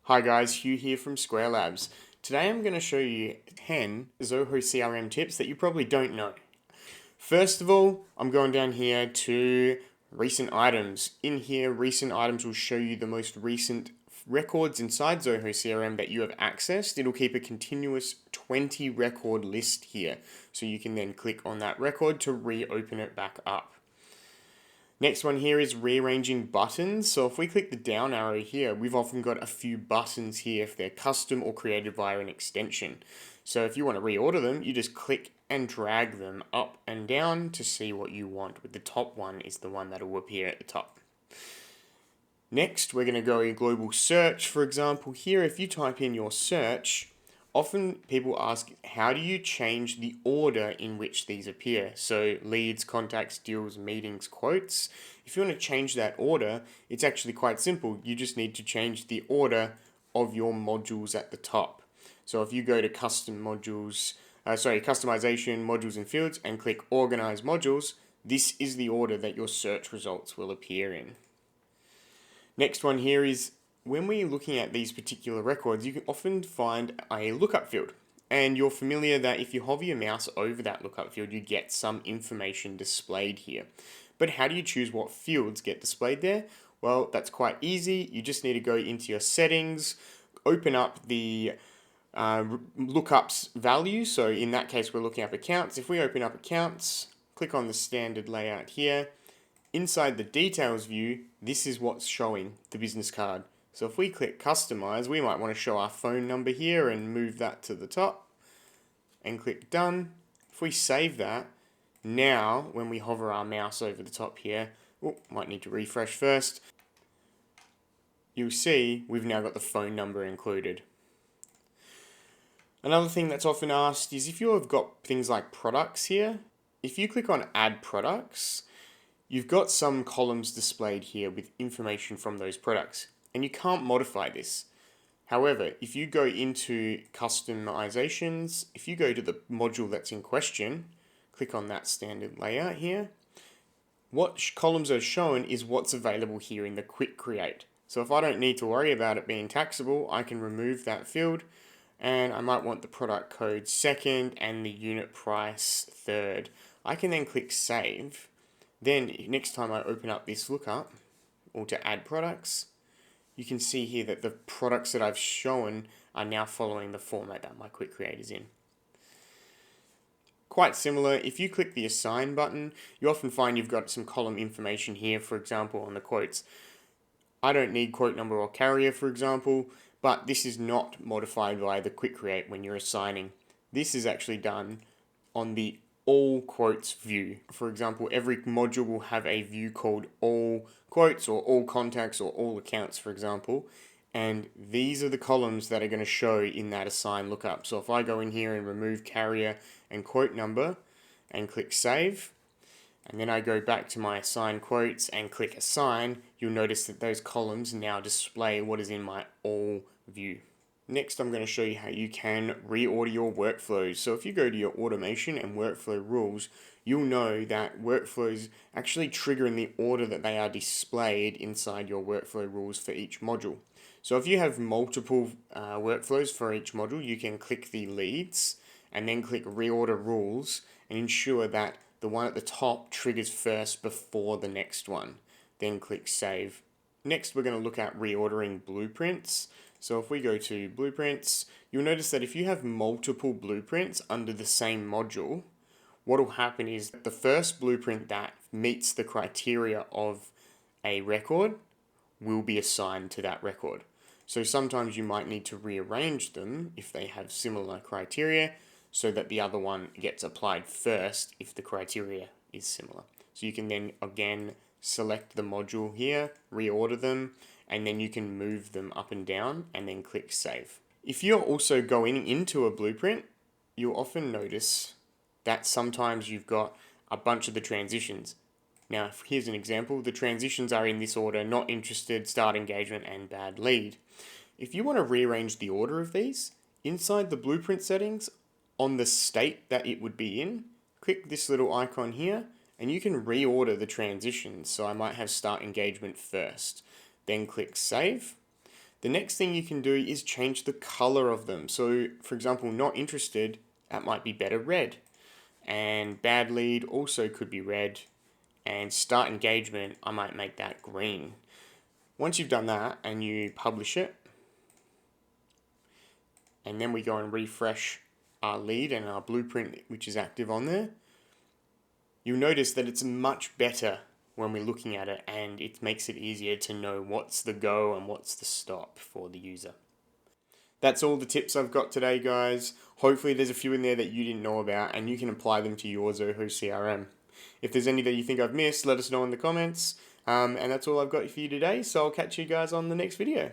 Hi guys, Hugh here from Square Labs. Today I'm going to show you 10 Zoho CRM tips that you probably don't know. First of all, I'm going down here to recent items. In here, recent items will show you the most recent records inside Zoho CRM that you have accessed. It'll keep a continuous 20 record list here. So you can then click on that record to reopen it back up. Next one here is rearranging buttons. So if we click the down arrow here, we've often got a few buttons here if they're custom or created via an extension. So if you want to reorder them, you just click and drag them up and down to see what you want. With the top one is the one that will appear at the top. Next, we're going to go in global search. For example, here, if you type in your search, often people ask, how do you change the order in which these appear? So leads, contacts, deals, meetings, quotes. If you want to change that order, it's actually quite simple. You just need to change the order of your modules at the top. So if you go to customization, modules and fields, and click organize modules, this is the order that your search results will appear in. Next one here is when we're looking at these particular records, you can often find a lookup field. And you're familiar that if you hover your mouse over that lookup field, you get some information displayed here. But how do you choose what fields get displayed there? Well, that's quite easy. You just need to go into your settings, open up the lookups value. So in that case, we're looking up accounts. If we open up accounts, click on the standard layout here. Inside the details view, this is what's showing the business card. So if we click customize, we might want to show our phone number here and move that to the top and click done. If we save that, now when we hover our mouse over the top here, might need to refresh first, you'll see we've now got the phone number included. Another thing that's often asked is if you have got things like products here, if you click on add products, you've got some columns displayed here with information from those products, and you can't modify this. However, if you go into customizations, if you go to the module that's in question, click on that standard layout here, what columns are shown is what's available here in the quick create. So if I don't need to worry about it being taxable, I can remove that field, and I might want the product code second and the unit price third. I can then click save. Then next time I open up this lookup, or to add products, you can see here that the products that I've shown are now following the format that my quick create is in. Quite similar, if you click the assign button, you often find you've got some column information here, for example, on the quotes. I don't need quote number or carrier, for example, but this is not modified by the quick create when you're assigning. This is actually done on the all quotes view. For example, every module will have a view called all quotes or all contacts or all accounts, for example. And these are the columns that are going to show in that assign lookup. So if I go in here and remove carrier and quote number and click save, and then I go back to my assign quotes and click assign, you'll notice that those columns now display what is in my all view. Next, I'm going to show you how you can reorder your workflows. So if you go to your automation and workflow rules, you'll know that workflows actually trigger in the order that they are displayed inside your workflow rules for each module. So if you have multiple workflows for each module, you can click the leads and then click reorder rules and ensure that the one at the top triggers first before the next one. Then click save. Next, we're going to look at reordering blueprints. So if we go to blueprints, you'll notice that if you have multiple blueprints under the same module, what will happen is the first blueprint that meets the criteria of a record will be assigned to that record. So sometimes you might need to rearrange them if they have similar criteria so that the other one gets applied first if the criteria is similar. So you can then again select the module here, reorder them, and then you can move them up and down and then click save. If you're also going into a blueprint, you'll often notice that sometimes you've got a bunch of the transitions. Now, here's an example. The transitions are in this order: not interested, start engagement, and bad lead. If you want to rearrange the order of these, inside the blueprint settings, on the state that it would be in, click this little icon here, and you can reorder the transitions. So I might have start engagement first, then click save. The next thing you can do is change the color of them. So for example, not interested, that might be better red. And bad lead also could be red. And start engagement, I might make that green. Once you've done that and you publish it, and then we go and refresh our lead and our blueprint, which is active on there, you'll notice that it's much better when we're looking at it, and it makes it easier to know what's the go and what's the stop for the user. That's all the tips I've got today, guys. Hopefully there's a few in there that you didn't know about and you can apply them to your Zoho CRM. If there's any that you think I've missed, let us know in the comments. And that's all I've got for you today, so I'll catch you guys on the next video.